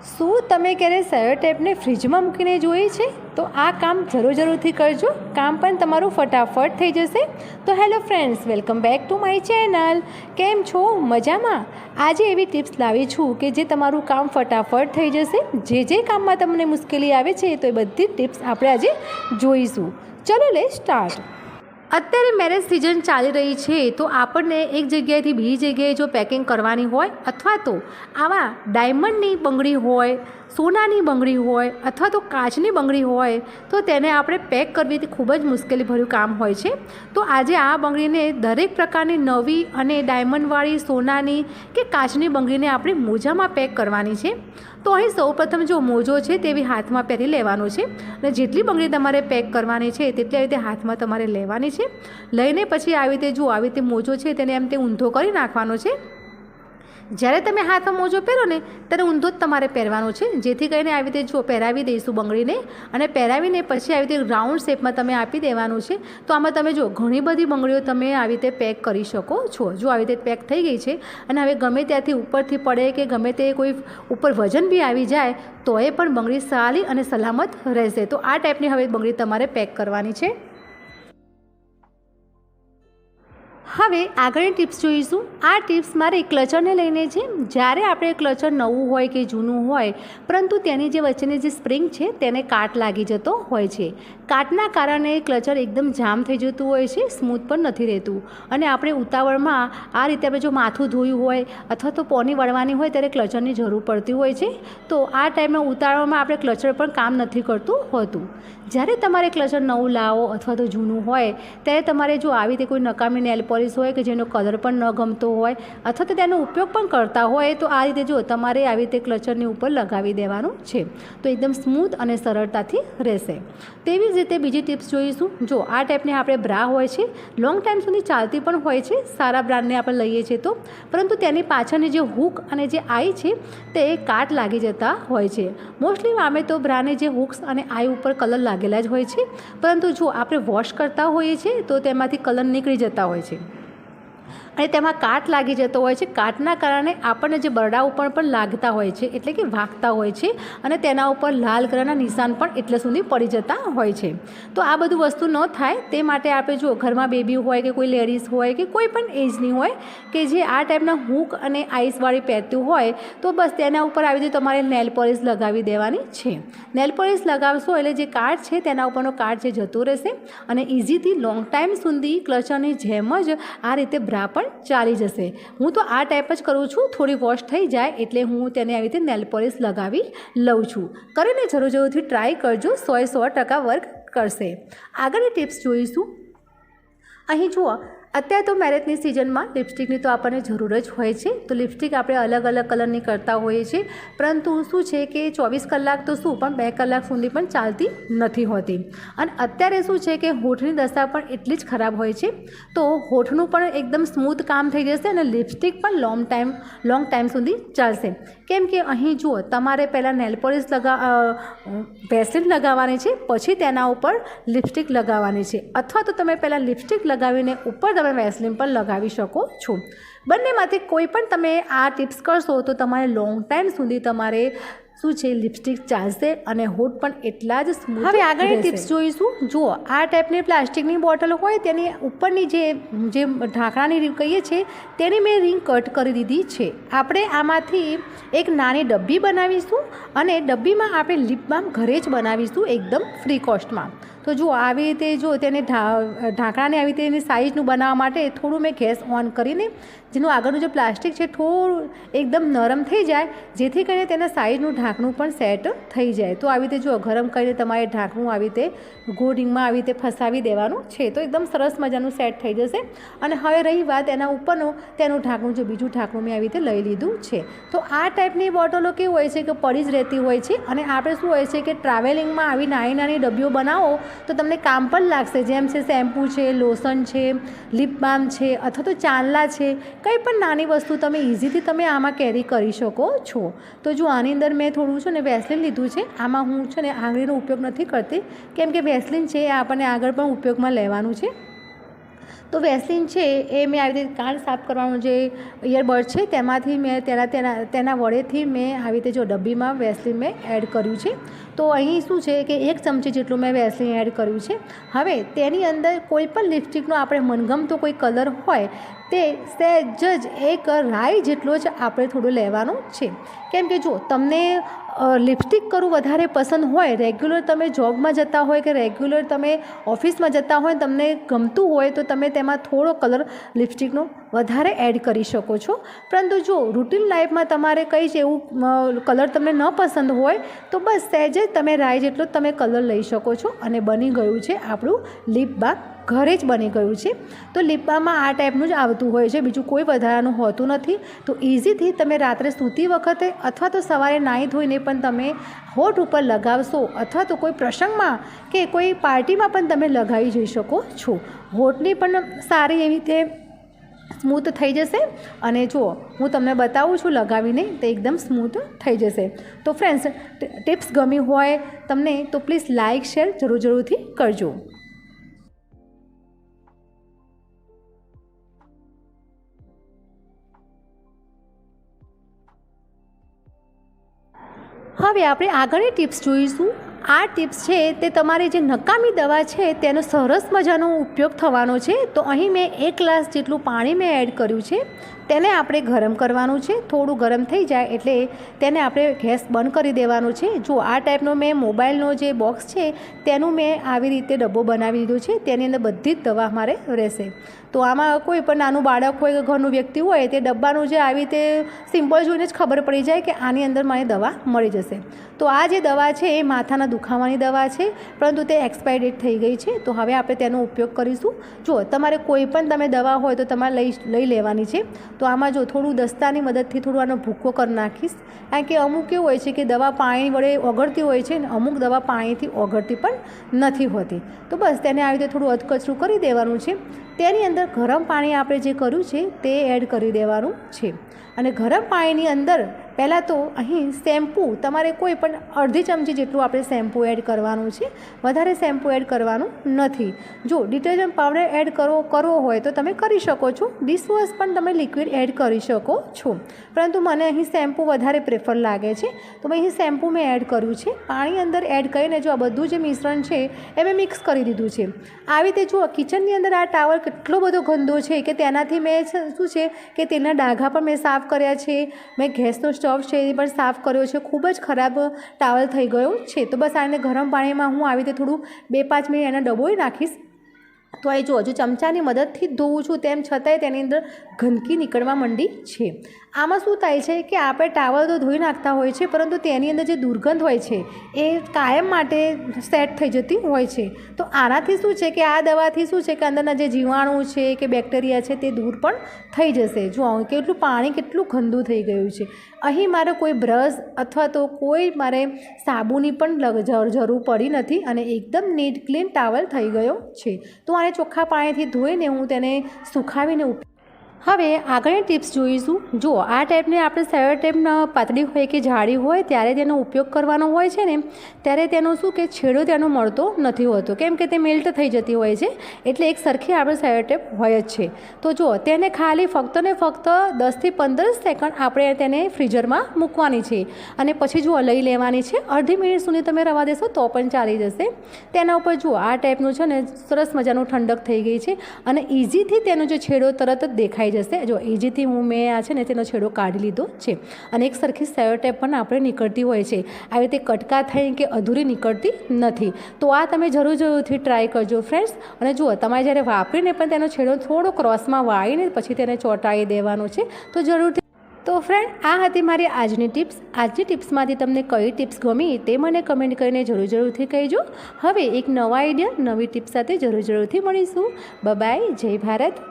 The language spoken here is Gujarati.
શું તમે ક્યારે સેલો ટેપને ફ્રીજમાં મૂકીને જોઈ છે? તો આ કામ જરૂરથી કરજો, કામ પણ તમારું ફટાફટ થઈ જશે. તો hello friends, welcome back to my channel. કેમ છો? મજામાં? આજે એવી ટિપ્સ લાવી છું કે જે તમારું કામ ફટાફટ થઈ જશે. જે કામમાં તમને મુશ્કેલી આવે છે તો એ બધી ટિપ્સ આપણે આજે જોઈશું. ચલો લેટ્સ સ્ટાર્ટ. અત્યારે મેરેજ સિઝન ચાલી રહી છે, તો આપણને એક જગ્યાએથી બીજી જગ્યાએ જો પેકિંગ કરવાની હોય અથવા તો આવા ડાયમંડની બંગડી હોય, સોનાની બંગડી હોય અથવા તો કાચની બંગડી હોય તો તેને આપણે પેક કરવી તે ખૂબ જ મુશ્કેલીભર્યું કામ હોય છે. તો આજે આ બંગડીને દરેક પ્રકારની નવી અને ડાયમંડવાળી સોનાની કે કાચની બંગડીને આપણે મોજામાં પેક કરવાની છે. તો અહીં સૌપ્રથમ જો મોજો છે તેવી હાથમાં પહેરી લેવાનો છે અને જેટલી બંગડી તમારે પેક કરવાની છે તેટલી આવી રીતે હાથમાં તમારે લેવાની છે. લઈને પછી આવી રીતે જો આવી રીતે મોજો છે તેને એમ તે ઊંધો કરી નાખવાનો છે. જ્યારે તમે હાથમાં મોજો પહેરો ને ત્યારે ઊંધો જ તમારે પહેરવાનો છે, જેથી કરીને આવી રીતે જો પહેરાવી દઈશું બંગડીને અને પહેરાવીને પછી આવી રીતે રાઉન્ડ શેપમાં તમે આપી દેવાનું છે. તો આમાં તમે જો ઘણી બધી બંગડીઓ તમે આવી રીતે પેક કરી શકો છો. જો આવી રીતે પેક થઈ ગઈ છે અને હવે ગમે ત્યાંથી ઉપરથી પડે કે ગમે તે કોઈ ઉપર વજન બી આવી જાય તો એ પણ બંગડી સારી અને સલામત રહેશે. તો આ ટાઈપની હવે બંગડી તમારે પેક કરવાની છે. હવે આગળની ટિપ્સ જોઈશું. આ ટિપ્સ મારે ક્લચરને લઈને છે. જ્યારે આપણે ક્લચર નવું હોય કે જૂનું હોય પરંતુ તેની જે વચ્ચેની જે સ્પ્રિંગ છે તેને કાટ લાગી જતો હોય છે. કાટના કારણે ક્લચર એકદમ જામ થઈ જતું હોય છે, સ્મૂથ પણ નથી રહેતું અને આપણે ઉતાવળમાં આ રીતે આપણે જો માથું ધોયું હોય અથવા તો પોની વળવાની હોય ત્યારે ક્લચરની જરૂર પડતી હોય છે. તો આ ટાઈમમાં ઉતાવળમાં આપણે ક્લચર પણ કામ નથી કરતું હોતું. જ્યારે તમારે ક્લચર નવું લાવો અથવા તો જૂનું હોય ત્યારે તમારે જો આવી રીતે કોઈ નકામી નેલ પોલિશ હોય કે જેનો કલર પણ ન ગમતો હોય અથવા તો તેનો ઉપયોગ પણ કરતા હોય તો આ રીતે જો તમારે આવી રીતે ક્લચરની ઉપર લગાવી દેવાનું છે, તો એકદમ સ્મૂથ અને સરળતાથી રહેશે. તેવી જ રીતે બીજી ટિપ્સ જોઈશું. જો આ ટાઈપની આપણે બ્રા હોય છે, લોંગ ટાઈમ સુધી ચાલતી પણ હોય છે સારા બ્રાન્ડને આપણે લઈએ છીએ તો, પરંતુ તેની પાછળની જે હૂક અને જે આઈ છે તે કાટ લાગી જતા હોય છે. મોસ્ટલી અમે તો બ્રાને જે હૂક્સ અને આઈ ઉપર કલર લાગેલા જ હોય છે, પરંતુ જો આપણે વોશ કરતા હોઈએ છીએ તો તેમાંથી કલર નીકળી જતા હોય છે અને તેમાં કાટ લાગી જતો હોય છે. કાટના કારણે આપણને જે બરડા ઉપર પણ લાગતા હોય છે, એટલે કે વાગતા હોય છે અને તેના ઉપર લાલ કલરના નિશાન પણ એટલે સુધી પડી જતા હોય છે. તો આ બધું વસ્તુ ન થાય તે માટે આપણે જો ઘરમાં બેબી હોય કે કોઈ લેડીઝ હોય કે કોઈ પણ એજની હોય કે જે આ ટાઈપના હૂક અને આઈસવાળી પહેરતું હોય તો બસ તેના ઉપર આવી રીતે તમારે નેલ પોલિશ લગાવી દેવાની છે. નેલ પોલિશ લગાવશો એટલે જે કાટ છે તેના ઉપરનો કાટ જે જતો રહેશે અને ઇઝીથી લોંગ ટાઈમ સુધી ક્લચરની જેમ જ આ રીતે બ્રા પણ ચાલી જશે. હું તો આ ટાઈપ જ કરું છું. થોડી વોશ થઈ જાય એટલે હું તેને આવી રીતે નેલ પોલિશ લગાવી લઉં છું. કરીને જરૂરથી ટ્રાય કરજો, 100% વર્ક કરશે. આગળની ટિપ્સ જોઈશું. અહીં જુઓ, અત્યારે તો મેરેજની સિઝનમાં લિપસ્ટિકની તો આપણને જરૂર જ હોય છે. તો લિપસ્ટિક આપણે અલગ અલગ કલરની કરતા હોઈએ છીએ, પરંતુ શું છે કે 24 કલાક તો શું પણ 2 કલાક સુધી પણ ચાલતી નથી હોતી. અને અત્યારે શું છે કે હોઠની દશા પણ એટલી જ ખરાબ હોય છે, તો હોઠનું પણ એકદમ સ્મૂથ કામ થઈ જશે અને લિપસ્ટિક પણ લોંગ ટાઈમ સુધી ચાલશે. કેમ કે અહીં જુઓ, તમારે પહેલાં નેલ પોલિશ વેસલીન લગાવવાની છે, પછી તેના ઉપર લિપસ્ટિક લગાવવાની છે, અથવા તો તમે પહેલાં લિપસ્ટિક લગાવીને ઉપર તમે વેસલીન પણ લગાવી શકો છો. બંનેમાંથી કોઈ પણ તમે આ ટિપ્સ કરશો તો તમારે લોંગ ટાઈમ સુધી તમારે શું છે લિપસ્ટિક ચાલશે અને હોઠ પણ એટલા જ સ્મૂથ. હવે આગળની ટિપ્સ જોઈશું. જુઓ, આ ટાઈપની પ્લાસ્ટિકની બોટલ હોય તેની ઉપરની જે ઢાંકણાની રીંગ કહીએ છીએ તેની મેં રીંગ કટ કરી દીધી છે. આપણે આમાંથી એક નાની ડબ્બી બનાવીશું અને ડબ્બીમાં આપણે લિપ બામ ઘરે જ બનાવીશું એકદમ ફ્રી કોસ્ટમાં. તો જુઓ, આવી રીતે જો તેને ઢાંકણાને આવી રીતે એની સાઇઝનું બનાવવા માટે થોડું મેં ગેસ ઓન કરીને જેનું આગળનું જે પ્લાસ્ટિક છે થોડું એકદમ નરમ થઈ જાય, જેથી કરીને તેના સાઇઝનું ઢાંકણું પણ સેટ થઈ જાય. તો આવી રીતે જો ગરમ કરીને તમારે ઢાંકણું આવી રીતે ગોળ રિંગમાં આવી રીતે ફસાવી દેવાનું છે, તો એકદમ સરસ મજાનું સેટ થઈ જશે. અને હવે રહી વાત એના ઉપરનું, તેનું ઢાંકણું જો બીજું ઢાંકણું મેં આવી રીતે લઈ લીધું છે. તો આ ટાઈપની બોટલો કેવું હોય છે કે પડી જ રહેતી હોય છે અને આપણે શું હોય છે કે ટ્રાવેલિંગમાં આવી નાની નાની ડબ્બીઓ બનાવો તો તમને કામ પણ લાગશે. જેમ છે શેમ્પૂ છે, લોશન છે, લિપ બામ છે અથવા તો ચાંદલા છે, કંઈ પણ નાની વસ્તુ તમે ઇઝીથી તમે આમાં કેરી કરી શકો છો. તો જો આની અંદર મેં થોડું છે ને વેસલીન લીધું છે. આમાં હું છે ને આંગળીનો ઉપયોગ નથી કરતી, કેમ કે વેસલીન છે એ આપણને આગળ પણ ઉપયોગમાં લેવાનું છે. તો વેસલીન છે એ મેં આવી રીતે કાન સાફ કરવાનું જે ઇયરબડ છે તેમાંથી મેં તેના વડેથી મેં આવી રીતે જો ડબ્બીમાં વેસલીન મેં એડ કર્યું છે. તો અહીં શું છે કે 1 ચમચી જેટલું મેં વેસલીન એડ કર્યું છે. હવે તેની અંદર કોઈ પણ લિપસ્ટિકનો આપણે મનગમતો કોઈ કલર હોય તે સહેજ જ એક રાઈ જેટલો જ આપણે થોડું લેવાનું છે. કેમ કે જો તમને લિપસ્ટિક કરવું વધારે પસંદ હોય, રેગ્યુલર તમે જોબમાં જતા હોય કે રેગ્યુલર તમે ઓફિસમાં જતા હોય, તમને ગમતું હોય તો તમે તેમાં થોડો કલર લિપસ્ટિકનો વધારે એડ કરી શકો છો. પરંતુ જો રૂટીન લાઈફમાં તમારે કંઈ જ એવું કલર તમને ન પસંદ હોય તો બસ સહેજ જ તમે રાઈ જેટલો તમે કલર લઈ શકો છો અને બની ગયું છે આપણું લિપ બામ. ઘરે જ બની ગયું છે. તો લિપ બામમાં આ ટાઈપનું જ આવતું હોય છે, બીજું કોઈ વધારાનું હોતું નથી. તો ઇઝીથી તમે રાત્રે સૂતી વખતે અથવા તો સવારે નાહી ધોઈને પણ તમે હોઠ ઉપર લગાવશો અથવા તો કોઈ પ્રસંગમાં કે કોઈ પાર્ટીમાં પણ તમે લગાવી જઈ શકો છો. હોઠની પણ સારી એવી રીતે સ્મૂથ થઈ જશે. અને જુઓ હું તમને બતાવું છું લગાવીને, તે એકદમ સ્મૂથ થઈ જશે. તો ફ્રેન્ડ્સ, ટિપ્સ ગમી હોય તમને તો પ્લીઝ લાઇક શેર જરૂરથી કરજો. હવે આપણે આગળની ટિપ્સ જોઈશું. આ ટિપ્સ છે તે તમારી જે નકામી દવા છે તેનો સરસ મજાનો ઉપયોગ થવાનો છે. તો અહીં મેં 1 ગ્લાસ જેટલું પાણી મેં એડ કર્યું છે. તેને આપણે ગરમ કરવાનું છે. થોડું ગરમ થઈ જાય એટલે તેને આપણે ગેસ બંધ કરી દેવાનું છે. જો આ ટાઈપનો મેં મોબાઈલનો જે બોક્સ છે તેનું મેં આવી રીતે ડબ્બો બનાવી દીધો છે. તેની અંદર બધી જ દવા મારે રહેશે. તો આમાં કોઈ પણ નાનું બાળક હોય કે ઘરનું વ્યક્તિ હોય તે ડબ્બાનું જે આવી રીતે સિમ્બોલ જોઈને જ ખબર પડી જાય કે આની અંદર મને દવા મળી જશે. તો આ જે દવા છે એ માથાના દુખાવાની દવા છે, પરંતુ તે એક્સપાયર ડેટ થઈ ગઈ છે. તો હવે આપણે તેનો ઉપયોગ કરીશું. જો તમારે કોઈ પણ તમે દવા હોય તો તમારે લઈ લેવાની છે. તો આમાં જો થોડું દસ્તાની મદદથી થોડું આનો ભૂકો કરી નાખીશ. કારણ કે અમુક એવું હોય છે કે દવા પાણી વડે ઓગળતી હોય છે ને અમુક દવા પાણીથી ઓગળતી પણ નથી હોતી. તો બસ તેને આવી રીતે થોડું અધકચરું કરી દેવાનું છે. તેની અંદર ગરમ પાણી આપણે જે કર્યું છે તે એડ કરી દેવાનું છે. અને ગરમ પાણીની અંદર પહેલાં તો અહીં શેમ્પૂ તમારે કોઈ પણ અડધી ચમચી જેટલું આપણે શેમ્પૂ એડ કરવાનું છે. વધારે શેમ્પૂ એડ કરવાનું નથી. જો ડિટર્જન્ટ પાવડર એડ કરવો હોય તો તમે કરી શકો છો. ડિશવોશ પણ તમે લિક્વિડ એડ કરી શકો છો. પરંતુ મને અહીં શેમ્પૂ વધારે પ્રેફર લાગે છે, તો મેં અહીં શેમ્પૂ મેં એડ કર્યું છે. પાણી અંદર એડ કરીને જો આ બધું જે મિશ્રણ છે એ મેં મિક્સ કરી દીધું છે. આવી રીતે જુઓ કિચનની અંદર આ ટાવલ કેટલો બધો ગંદો છે કે તેનાથી મેં શું છે કે તેના ડાઘા પણ મેં સાફ કર્યા છે. મેં ગેસનો સ્ટવ છે એ પણ સાફ કર્યો છે. ખૂબ જ ખરાબ ટાવલ થઈ ગયો છે. તો બસ આને ગરમ પાણીમાં હું આવી રીતે થોડું 2-5 મિનિટ એને ડબોઈ નાખીશ. તો એ જો હજુ ચમચાની મદદથી જ ધોવું છું તેમ છતાંય તેની અંદર ગંદકી નીકળવા માંડી છે. આમાં શું થાય છે કે આપણે ટાવલ તો ધોઈ નાખતા હોય છે, પરંતુ તેની અંદર જે દુર્ગંધ હોય છે એ કાયમ માટે સેટ થઈ જતી હોય છે. તો આનાથી શું છે કે આ દવાથી શું છે કે અંદરના જે જીવાણુ છે કે બેક્ટેરિયા છે તે દૂર પણ થઈ જશે. જો કેટલું પાણી કેટલું ગંદુ થઈ ગયું છે. અહીં મારે કોઈ બ્રશ અથવા તો કોઈ મારે સાબુની પણ જરૂર પડી નથી અને એકદમ નીટ ક્લીન ટાવલ થઈ ગયો છે. તો આને ચોખ્ખા પાણીથી ધોઈને હું તેને સુખાવીને હવે આગળની ટિપ્સ જોઈશું. જો આ ટાઈપની આપણે સેલો ટેપ પાતળી હોય કે જાડી હોય ત્યારે તેનો ઉપયોગ કરવાનો હોય છે ને ત્યારે તેનો શું કે છેડો તેનો મળતો નથી હોતો, કેમ કે તે મેલ્ટ થઈ જતી હોય છે. એટલે એક સરખી આપણે સેલો ટેપ હોય જ છે. તો જો તેને ખાલી ફક્ત ને ફક્ત 10 થી 15 સેકન્ડ આપણે તેને ફ્રીઝરમાં મૂકવાની છે અને પછી જુઓ લઈ લેવાની છે. અડધી મિનિટ સુધી તમે રવા દેશો તો પણ ચાલી જશે. તેના ઉપર જુઓ આ ટાઈપનું છે ને સરસ મજાનું ઠંડક થઈ ગઈ છે અને ઇઝીથી તેનો જે છેડો તરત જ દેખાઈ જશે. જો ઇઝીથી મેં આ છે ને તેનો છેડો કાઢી લીધો છે અને એક સરખી સેલો ટેપ પણ આપણે નીકળતી હોય છે. આવી રીતે કટકા થઈ કે અધૂરી નીકળતી નથી. તો આ તમે જરૂરથી ટ્રાય કરજો ફ્રેન્ડ્સ. અને જુઓ તમારે જ્યારે વાપરીને પણ તેનો છેડો થોડો ક્રોસમાં વાળીને પછી તેને ચોંટાડી દેવાનો છે. તો જરૂરથી તો ફ્રેન્ડ આ હતી મારી આજની ટિપ્સ. આજની ટિપ્સમાંથી તમને કઈ ટિપ્સ ગમી તે મને કમેન્ટ કરીને જરૂરથી કહેજો. હવે એક નવા આઈડિયા નવી ટિપ્સ સાથે જરૂરથી મળીશું. બાય. જય ભારત.